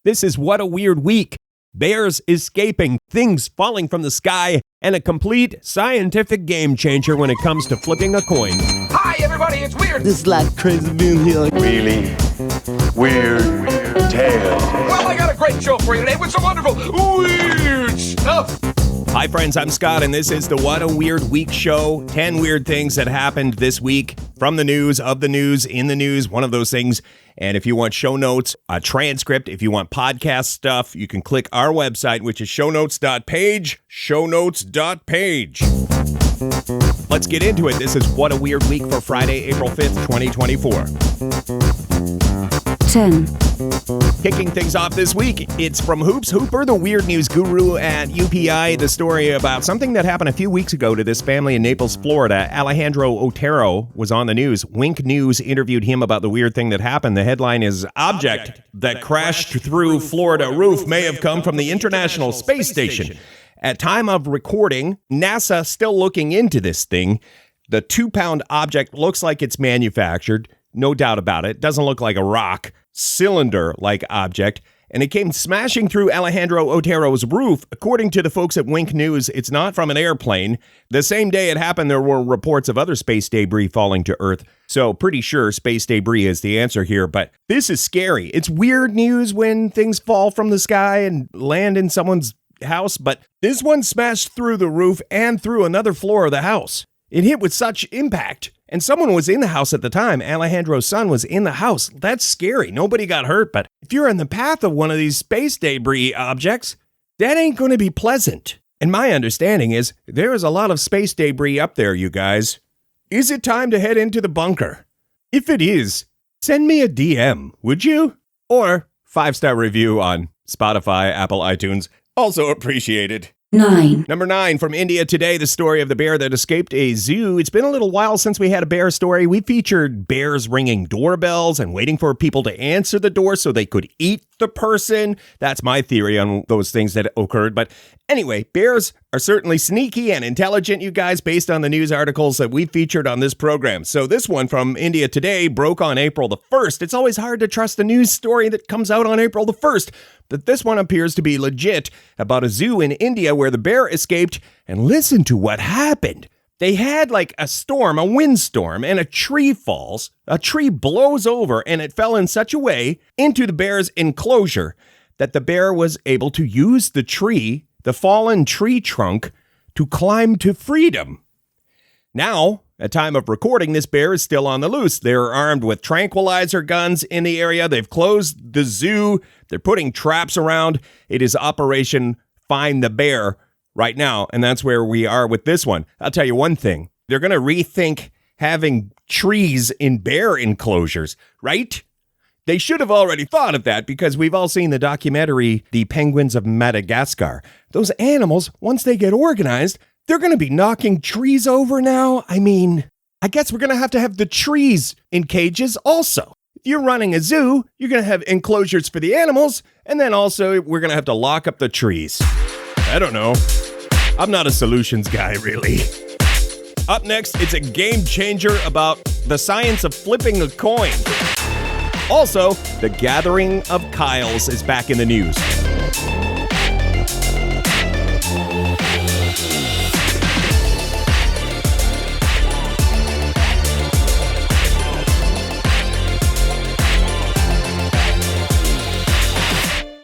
This is What a Weird Week. Bears escaping, things falling from the sky, and a complete scientific game changer when it comes to flipping a coin. Hi, everybody, it's Weird. This is like crazy being here. Really weird tales. Well, I got a great show for you today with some wonderful weird stuff. Hi, friends, I'm Scott, and this is the What a Weird Week show. 10 weird things that happened this week from the news, of the news, in the news, one of those things. And if you want show notes, a transcript, if you want podcast stuff, you can click our website, which is shownotes.page, shownotes.page. Let's get into it. This is What a Weird Week for Friday, April 5th, 2024. 10. Kicking things off this week, it's from Hoops Hooper, the weird news guru at UPI. The story about something that happened a few weeks ago to this family in Naples, Florida. Alejandro Otero was on the news. Wink News interviewed him about the weird thing that happened. The headline is, "Object that crashed through Florida roof may have come from the International Space Station." At time of recording, NASA still looking into this thing. The 2-pound object looks like it's manufactured. No doubt about it. Doesn't look like a rock, cylinder-like object. And it came smashing through Alejandro Otero's roof. According to the folks at Wink News, it's not from an airplane. The same day it happened, there were reports of other space debris falling to Earth. So pretty sure space debris is the answer here. But this is scary. It's weird news when things fall from the sky and land in someone's house. But this one smashed through the roof and through another floor of the house. It hit with such impact. And someone was in the house at the time. Alejandro's son was in the house. That's scary. Nobody got hurt. But if you're in the path of one of these space debris objects, that ain't going to be pleasant. And my understanding is there is a lot of space debris up there, you guys. Is it time to head into the bunker? If it is, send me a DM, would you? Or 5-star review on Spotify, Apple, iTunes. Also appreciated. 9. Number 9 from India today, the story of the bear that escaped a zoo. It's been a little while since we had a bear story. We featured bears ringing doorbells and waiting for people to answer the door so they could eat the person. That's my theory on those things that occurred. But anyway, bears are certainly sneaky and intelligent, you guys, based on the news articles that we featured on this program. So this one from India today broke on April the 1st. It's always hard to trust a news story that comes out on April the 1st. But this one appears to be legit, about a zoo in India where the bear escaped. And listen to what happened. They had like a storm, a windstorm, and a tree falls. A tree blows over, and it fell in such a way into the bear's enclosure that the bear was able to use the tree, the fallen tree trunk, to climb to freedom. Now, at time of recording, this bear is still on the loose. They're armed with tranquilizer guns in the area. They've closed the zoo. They're putting traps around. It is Operation Find the Bear right now, and that's where we are with this one. I'll tell you one thing. They're going to rethink having trees in bear enclosures, right? They should have already thought of that because we've all seen the documentary, The Penguins of Madagascar. Those animals, once they get organized, they're going to be knocking trees over now. I mean, I guess we're going to have the trees in cages also. If you're running a zoo, you're going to have enclosures for the animals, and then also we're going to have to lock up the trees. I don't know. I'm not a solutions guy, really. Up next, it's a game changer about the science of flipping a coin. Also, the gathering of Kyles is back in the news.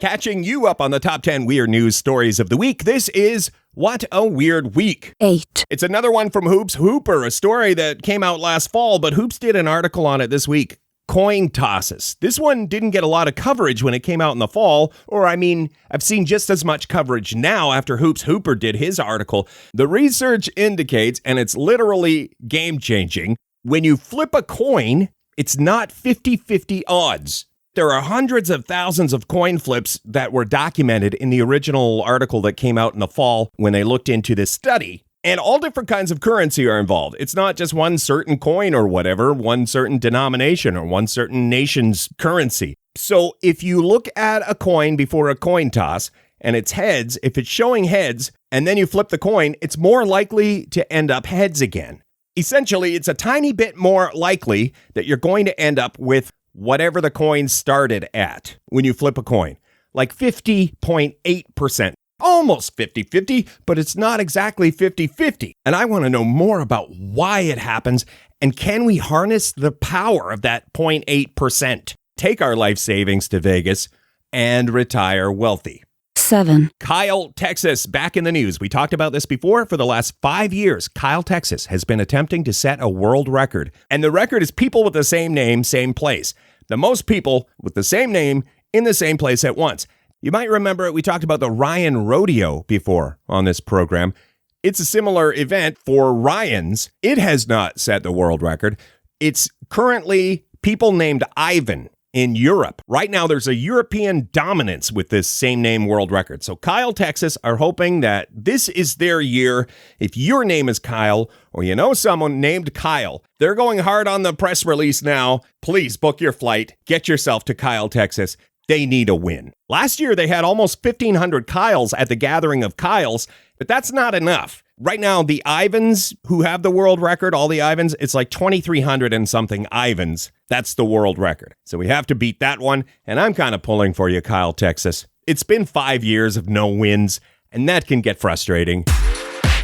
Catching you up on the top 10 weird news stories of the week, this is What a Weird Week. 8. It's another one from Hoops Hooper, a story that came out last fall, but Hoops did an article on it this week. Coin tosses. This one didn't get a lot of coverage when it came out in the fall, or I mean, I've seen just as much coverage now after Hoops Hooper did his article. The research indicates, and it's literally game-changing, when you flip a coin, it's not 50-50 odds. There are hundreds of thousands of coin flips that were documented in the original article that came out in the fall when they looked into this study. And all different kinds of currency are involved. It's not just one certain coin or whatever, one certain denomination or one certain nation's currency. So if you look at a coin before a coin toss and it's heads, if it's showing heads and then you flip the coin, it's more likely to end up heads again. Essentially, it's a tiny bit more likely that you're going to end up with whatever the coin started at when you flip a coin. like 50.8%. Almost 50-50, but it's not exactly 50-50. And I want to know more about why it happens, and can we harness the power of that 0.8%? Take our life savings to Vegas and retire wealthy. 7. Kyle, Texas, back in the news. We talked about this before. For the last 5 years, Kyle, Texas has been attempting to set a world record. And the record is people with the same name, same place. The most people with the same name in the same place at once. You might remember we talked about the Ryan Rodeo before on this program. It's a similar event for Ryans. It has not set the world record. It's currently people named Ivan in Europe. Right now, there's a European dominance with this same name world record. So Kyle, Texas are hoping that this is their year. If your name is Kyle or you know someone named Kyle, they're going hard on the press release now. Please book your flight. Get yourself to Kyle, Texas. They need a win. Last year, they had almost 1,500 Kyles at the Gathering of Kyles, but that's not enough. Right now, the Ivans who have the world record, all the Ivans, it's like 2,300 and something Ivans. That's the world record. So we have to beat that one, and I'm kind of pulling for you, Kyle, Texas. It's been 5 years of no wins, and that can get frustrating.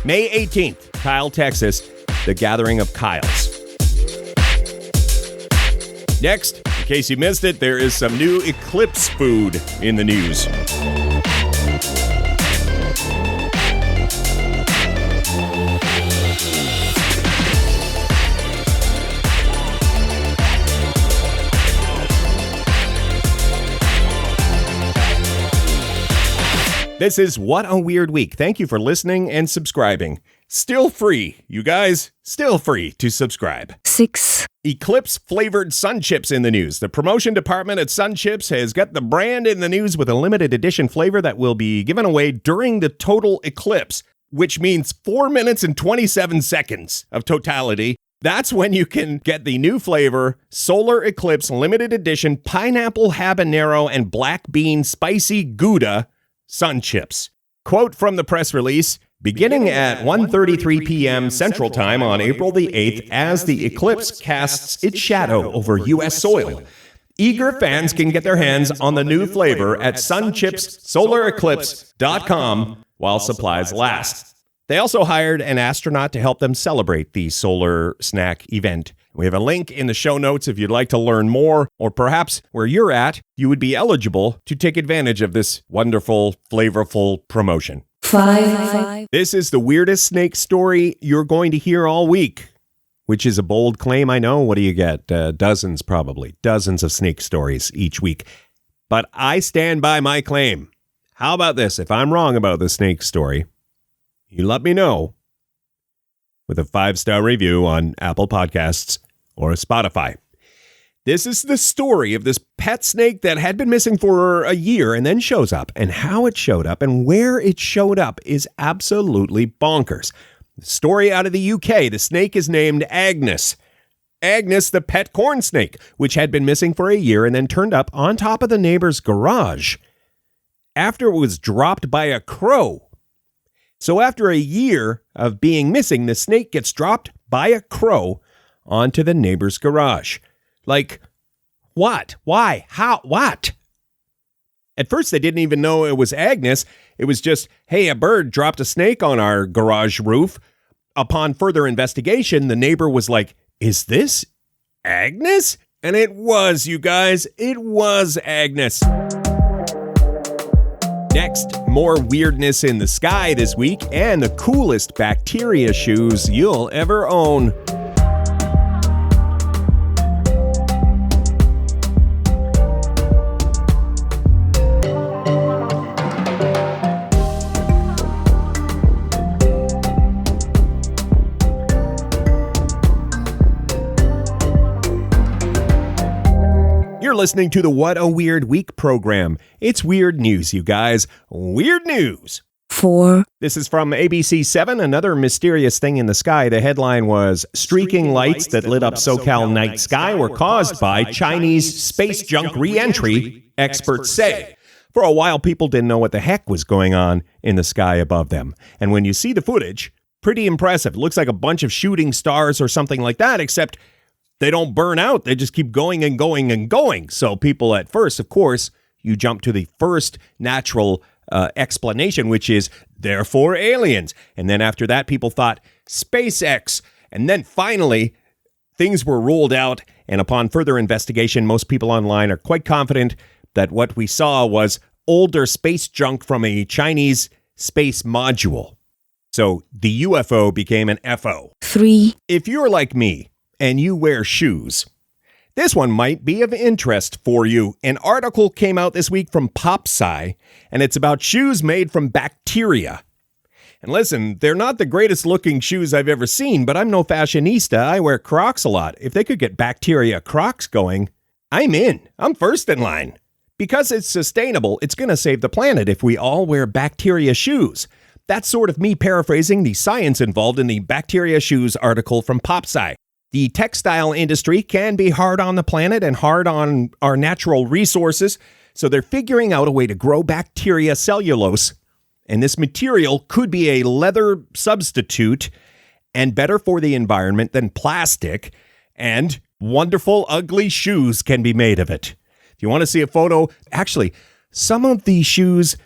May 18th, Kyle, Texas, the Gathering of Kyles. Next, in case you missed it, there is some new eclipse food in the news. This is What a Weird Week. Thank you for listening and subscribing. Still free, you guys. Still free to subscribe. 6. Eclipse-flavored Sun Chips in the news. The promotion department at Sun Chips has got the brand in the news with a limited edition flavor that will be given away during the total eclipse, which means 4 minutes and 27 seconds of totality. That's when you can get the new flavor, Solar Eclipse Limited Edition Pineapple Habanero and Black Bean Spicy Gouda Sun Chips. Quote from the press release, beginning at 1:33 p.m. Central Time on April the 8th, as the eclipse casts its shadow over U.S. soil, eager fans can get their hands on the new flavor at sunchipssolareclipse.com while supplies last. They also hired an astronaut to help them celebrate the solar snack event. We have a link in the show notes if you'd like to learn more, or perhaps where you're at, you would be eligible to take advantage of this wonderful, flavorful promotion. 5. This is the weirdest snake story you're going to hear all week, which is a bold claim, I know. What do you get? Dozens, probably. Dozens of snake stories each week. But I stand by my claim. How about this? If I'm wrong about the snake story, you let me know with a 5-star review on Apple Podcasts or Spotify. This is the story of this pet snake that had been missing for a year and then shows up. And how it showed up and where it showed up is absolutely bonkers. The story out of the UK, the snake is named Agnes. Agnes, the pet corn snake, which had been missing for a year and then turned up on top of the neighbor's garage after it was dropped by a crow. So after a year of being missing, the snake gets dropped by a crow onto the neighbor's garage. Like, what? Why? How? What? At first, they didn't even know it was Agnes. It was just, hey, a bird dropped a snake on our garage roof. Upon further investigation, the neighbor was like, is this Agnes? And it was, you guys. It was Agnes. Next, more weirdness in the sky this week and the coolest bacteria shoes you'll ever own. You're listening to the What a Weird Week program. It's weird news, you guys. Weird news. 4. This is from ABC 7, another mysterious thing in the sky. The headline was, streaking lights that lit up SoCal night sky were caused by Chinese space junk re-entry, experts say. For a while, people didn't know what the heck was going on in the sky above them. And when you see the footage, pretty impressive. It looks like a bunch of shooting stars or something like that, except they don't burn out. They just keep going and going and going. So people at first, of course, you jump to the first natural explanation, which is therefore aliens. And then after that, people thought SpaceX. And then finally, things were ruled out. And upon further investigation, most people online are quite confident that what we saw was older space junk from a Chinese space module. So the UFO became an FO. 3, If you're like me and you wear shoes, this one might be of interest for you. An article came out this week from PopSci, and it's about shoes made from bacteria. And listen, they're not the greatest looking shoes I've ever seen, but I'm no fashionista. I wear Crocs a lot. If they could get bacteria Crocs going, I'm in. I'm first in line. Because it's sustainable, it's going to save the planet if we all wear bacteria shoes. That's sort of me paraphrasing the science involved in the bacteria shoes article from PopSci. The textile industry can be hard on the planet and hard on our natural resources, so they're figuring out a way to grow bacteria cellulose, and this material could be a leather substitute and better for the environment than plastic, and wonderful, ugly shoes can be made of it. If you want to see a photo, actually, some of the shoes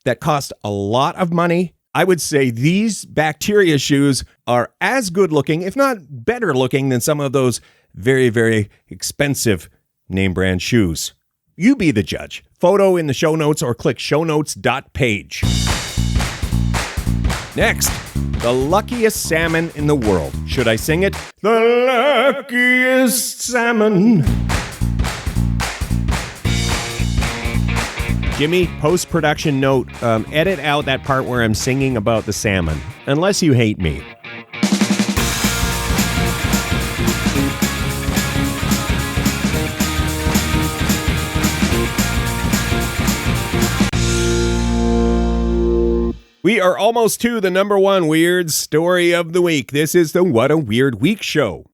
that cost a lot of money, I would say these bacteria shoes are as good looking, if not better looking, than some of those very, very expensive name brand shoes. You be the judge. Photo in the show notes or click shownotes.page. Next, the luckiest salmon in the world. Should I sing it? The luckiest salmon. Jimmy, post-production note, edit out that part where I'm singing about the salmon, unless you hate me. We are almost to the number one weird story of the week. This is the What a Weird Week show.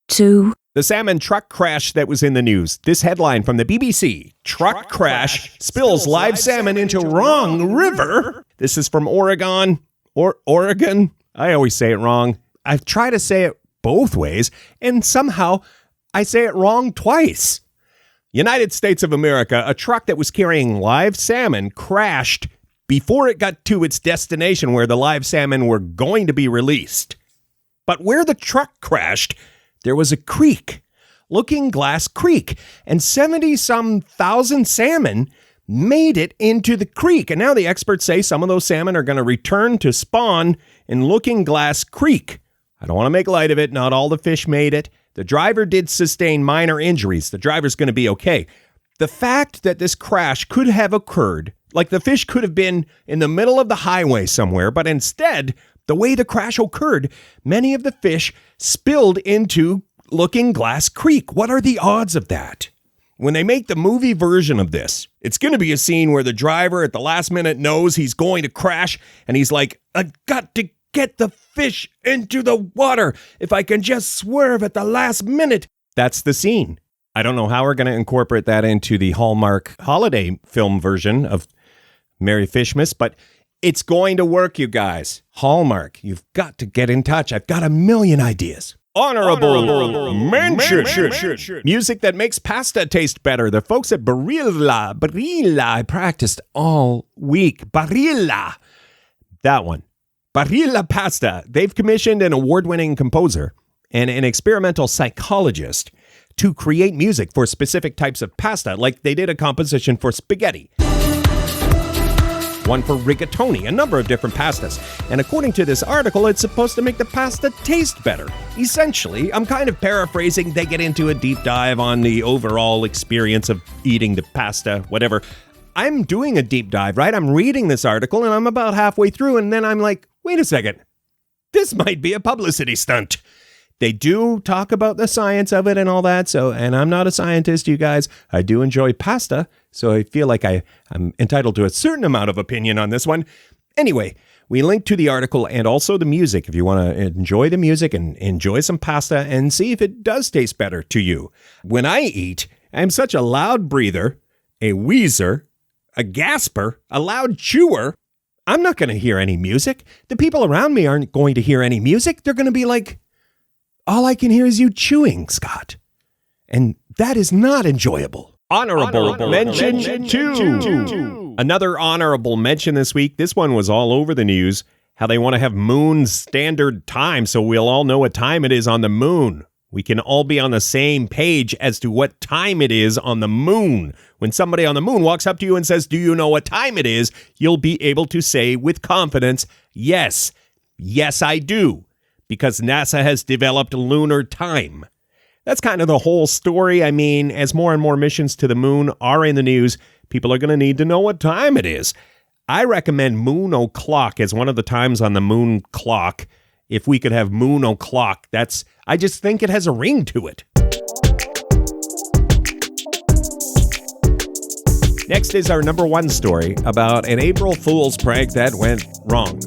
2, The salmon truck crash that was in the news. This headline from the BBC. Truck crash spills live salmon into wrong river. This is from Oregon. Oregon? I always say it wrong. I've tried to say it both ways, and somehow I say it wrong twice. United States of America, a truck that was carrying live salmon crashed before it got to its destination where the live salmon were going to be released. But where the truck crashed, there was a creek, Looking Glass Creek, and 70-some thousand salmon made it into the creek. And now the experts say some of those salmon are going to return to spawn in Looking Glass Creek. I don't want to make light of it. Not all the fish made it. The driver did sustain minor injuries. The driver's going to be okay. The fact that this crash could have occurred, like the fish could have been in the middle of the highway somewhere, but instead, the way the crash occurred, many of the fish spilled into Looking Glass Creek. What are the odds of that? When they make the movie version of this, it's going to be a scene where the driver at the last minute knows he's going to crash, and he's like, I've got to get the fish into the water if I can just swerve at the last minute. That's the scene. I don't know how we're going to incorporate that into the Hallmark holiday film version of Merry Fishmas, but it's going to work, you guys. Hallmark, you've got to get in touch. I've got a million ideas. Honorable mention. Music that makes pasta taste better. The folks at Barilla, I practiced all week. Barilla. That one. Barilla Pasta. They've commissioned an award-winning composer and an experimental psychologist to create music for specific types of pasta, like they did a composition for spaghetti, one for rigatoni, a number of different pastas. And according to this article, it's supposed to make the pasta taste better. Essentially, I'm kind of paraphrasing, they get into a deep dive on the overall experience of eating the pasta, whatever. I'm doing a deep dive, right? I'm reading this article, and I'm about halfway through, and then I'm like, wait a second. This might be a publicity stunt. They do talk about the science of it and all that, and I'm not a scientist, you guys. I do enjoy pasta, so I feel like I'm entitled to a certain amount of opinion on this one. Anyway, we link to the article and also the music if you want to enjoy the music and enjoy some pasta and see if it does taste better to you. When I eat, I'm such a loud breather, a wheezer, a gasper, a loud chewer. I'm not going to hear any music. The people around me aren't going to hear any music. They're going to be like, all I can hear is you chewing, Scott. And that is not enjoyable. Honorable mention 2. Another honorable mention this week. This one was all over the news. How they want to have moon standard time so we'll all know what time it is on the moon. We can all be on the same page as to what time it is on the moon. When somebody on the moon walks up to you and says, "Do you know what time it is?" you'll be able to say with confidence, "Yes, yes I do," because NASA has developed lunar time. That's kind of the whole story. I mean, as more and more missions to the moon are in the news, people are going to need to know what time it is. I recommend moon o'clock as one of the times on the moon clock. If we could have moon o'clock, I just think it has a ring to it. Next is our number 1 story about an April Fool's prank that went wrong.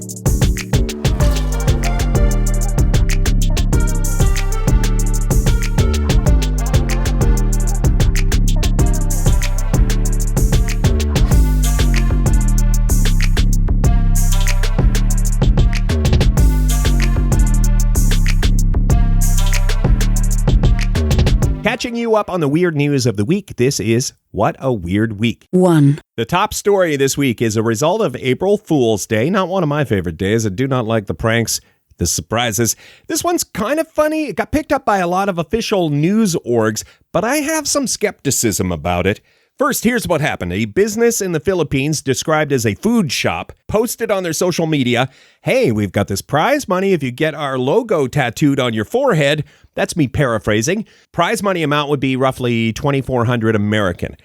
Catching you up on the weird news of the week, this is What a Weird Week. 1. The top story this week is a result of April Fool's Day, not one of my favorite days. I do not like the pranks, the surprises. This one's kind of funny. It got picked up by a lot of official news orgs, but I have some skepticism about it. First, here's what happened. A business in the Philippines described as a food shop posted on their social media, "Hey, we've got this prize money if you get our logo tattooed on your forehead." That's me paraphrasing. Prize money amount would be roughly $2,400 American.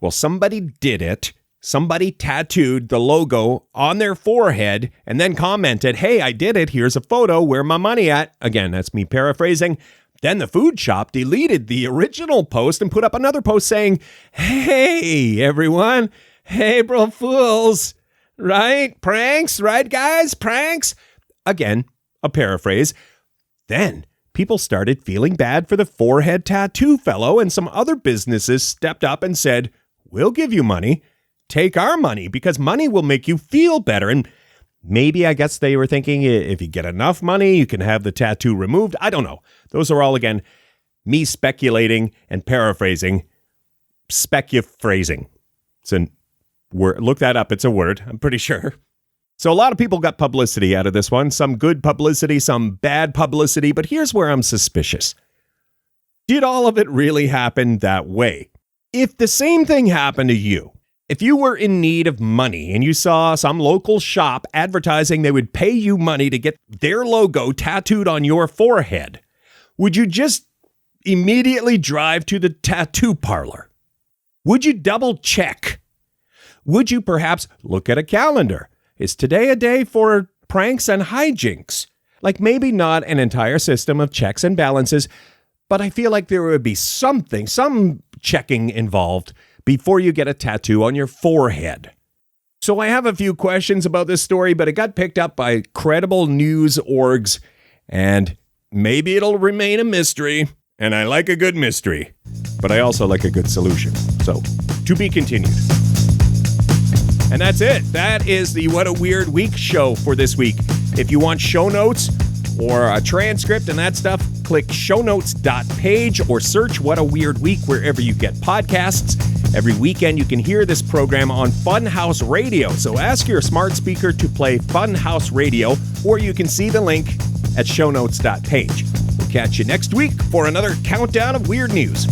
Well, somebody did it. Somebody tattooed the logo on their forehead and then commented, "Hey, I did it. Here's a photo. Where my money at?" Again, that's me paraphrasing. Then the food shop deleted the original post and put up another post saying, "Hey, everyone, April Fools, right? Pranks, right, guys? Pranks?" Again, a paraphrase. Then people started feeling bad for the forehead tattoo fellow, and some other businesses stepped up and said, "We'll give you money. Take our money, because money will make you feel better." And maybe, I guess they were thinking, if you get enough money, you can have the tattoo removed. I don't know. Those are all, again, me speculating and paraphrasing. Specuphrasing. It's a word. Look that up. It's a word, I'm pretty sure. So a lot of people got publicity out of this one. Some good publicity, some bad publicity. But here's where I'm suspicious. Did all of it really happen that way? If the same thing happened to you, if you were in need of money and you saw some local shop advertising they would pay you money to get their logo tattooed on your forehead, would you just immediately drive to the tattoo parlor? Would you double check? Would you perhaps look at a calendar? Is today a day for pranks and hijinks? Like, maybe not an entire system of checks and balances, but I feel like there would be some checking involved before you get a tattoo on your forehead. So I have a few questions about this story, but it got picked up by credible news orgs, and maybe it'll remain a mystery. And I like a good mystery, but I also like a good solution. So, to be continued. And that's it. That is the What a Weird Week show for this week. If you want show notes or a transcript and that stuff, click shownotes.page or search What a Weird Week wherever you get podcasts. Every weekend you can hear this program on Funhouse Radio. So ask your smart speaker to play Funhouse Radio, or you can see the link at shownotes.page. We'll catch you next week for another countdown of weird news.